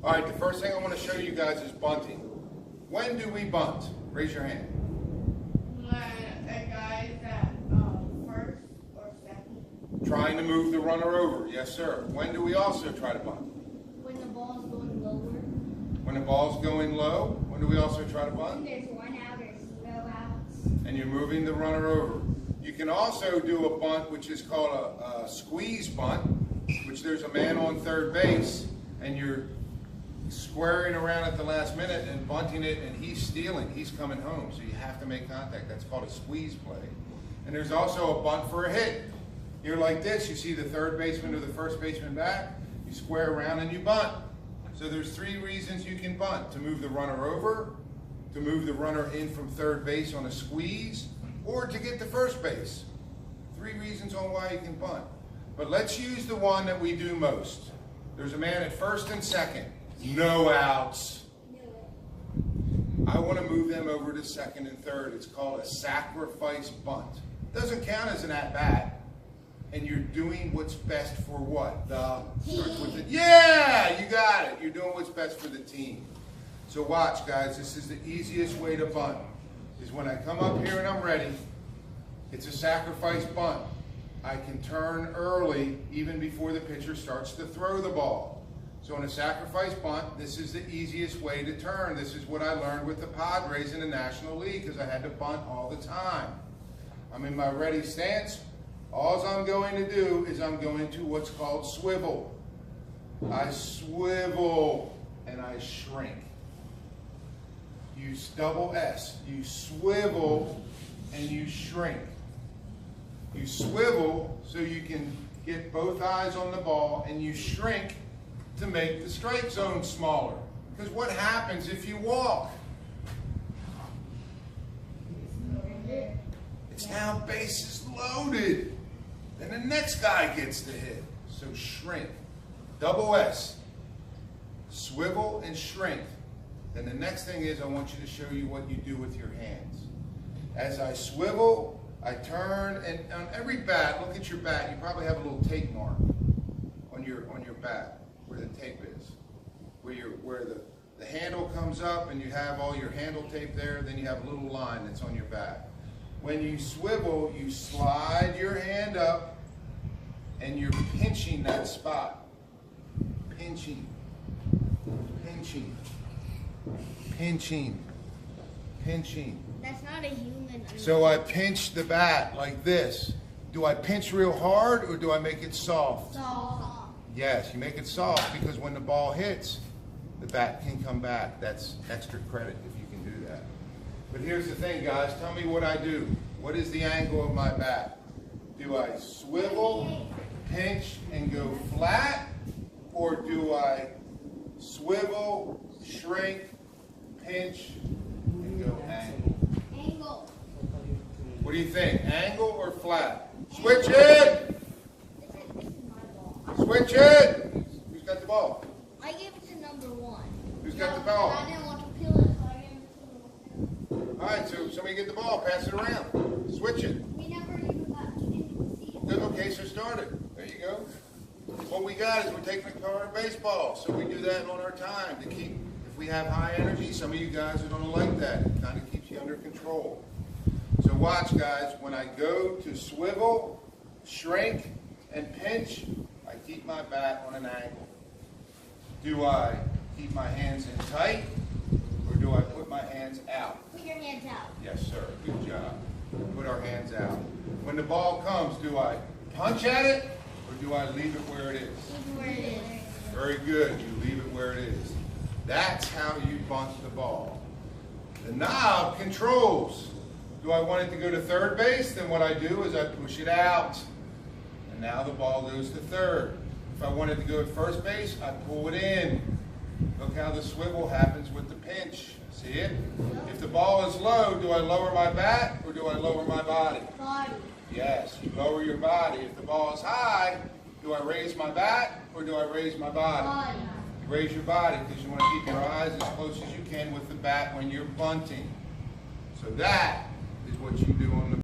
All right, the first thing I want to show you guys is bunting. When do we bunt? Raise your hand. When a guy's at first or second. Trying to move the runner over. Yes, sir. When do we also try to bunt? When the ball's going lower. When the ball's going low. When do we also try to bunt? When there's one out or zero outs. And you're moving the runner over. You can also do a bunt, which is called a squeeze bunt, which there's a man on third base, and you're squaring around at the last minute and bunting it, and he's stealing. He's coming home, so you have to make contact. That's called a squeeze play. And there's also a bunt for a hit. You're like this. You see the third baseman or the first baseman back. You square around and you bunt. So there's three reasons you can bunt: to move the runner over, to move the runner in from third base on a squeeze, or to get to first base. Three reasons on why you can bunt. But let's use the one that we do most. There's a man at first and second. No outs. I want to move them over to second and third. It's called a sacrifice bunt. Doesn't count as an at-bat. And you're doing what's best for what? Starts with it. Yeah, you got it. You're doing what's best for the team. So watch, guys. This is the easiest way to bunt. Is when I come up here and I'm ready. It's a sacrifice bunt. I can turn early, even before the pitcher starts to throw the ball. So in a sacrifice bunt, this is the easiest way to turn. This is what I learned with the Padres in the National League, because I had to bunt all the time. I'm in my ready stance. All I'm going to do is I'm going to what's called swivel. I swivel and I shrink. Use double S. You swivel and you shrink. You swivel so you can get both eyes on the ball, and you shrink to make the strike zone smaller. Because what happens if you walk? It's now bases loaded. And the next guy gets the hit. So shrink. Double S. Swivel and shrink. Then the next thing is I want you to show you what you do with your hands. As I swivel, I turn, and on every bat, look at your bat, you probably have a little tape mark on your bat where the tape is. Where the handle comes up and you have all your handle tape there, then you have a little line that's on your bat. When you swivel, you slide your hand up and you're pinching that spot. Pinching, pinching, pinching, pinching. That's not a human. So I pinch the bat like this. Do I pinch real hard or do I make it soft? Soft. Yes, you make it soft because when the ball hits, the bat can come back. That's extra credit if you can do that. But here's the thing, guys. Tell me what I do. What is the angle of my bat? Do I swivel, pinch, and go flat? Or do I swivel, shrink, pinch, and go angle? Angle. What do you think? Angle or flat? Switch it! This is my ball. Switch it! Who's got the ball? I gave it to number one. Who's got the ball? I didn't want to peel it, so I gave it to number two. All right, so somebody get the ball, pass it around. Switch it. We never even got to see it. Good, okay, so start it. There you go. What we got is we're taking apart baseball, so we do that on our time to keep, if we have high energy, some of you guys are going to like that. It kind of keeps you under control. So watch, guys, when I go to swivel, shrink, and pinch, I keep my bat on an angle. Do I keep my hands in tight, or do I put my hands out? Put your hands out. Yes, sir. Good job. Put our hands out. When the ball comes, do I punch at it, or do I leave it where it is? Leave where it is. Very good. You leave it where it is. That's how you bunt the ball. The knob controls. Do I want it to go to third base? Then what I do is I push it out. And now the ball goes to third. If I want it to go at first base, I pull it in. Look how the swivel happens with the pinch. See it? If the ball is low, do I lower my bat or do I lower my body? Body. Yes, you lower your body. If the ball is high, do I raise my bat or do I raise my body? Body. You raise your body because you want to keep your eyes as close as you can with the bat when you're bunting. So that is what you do on the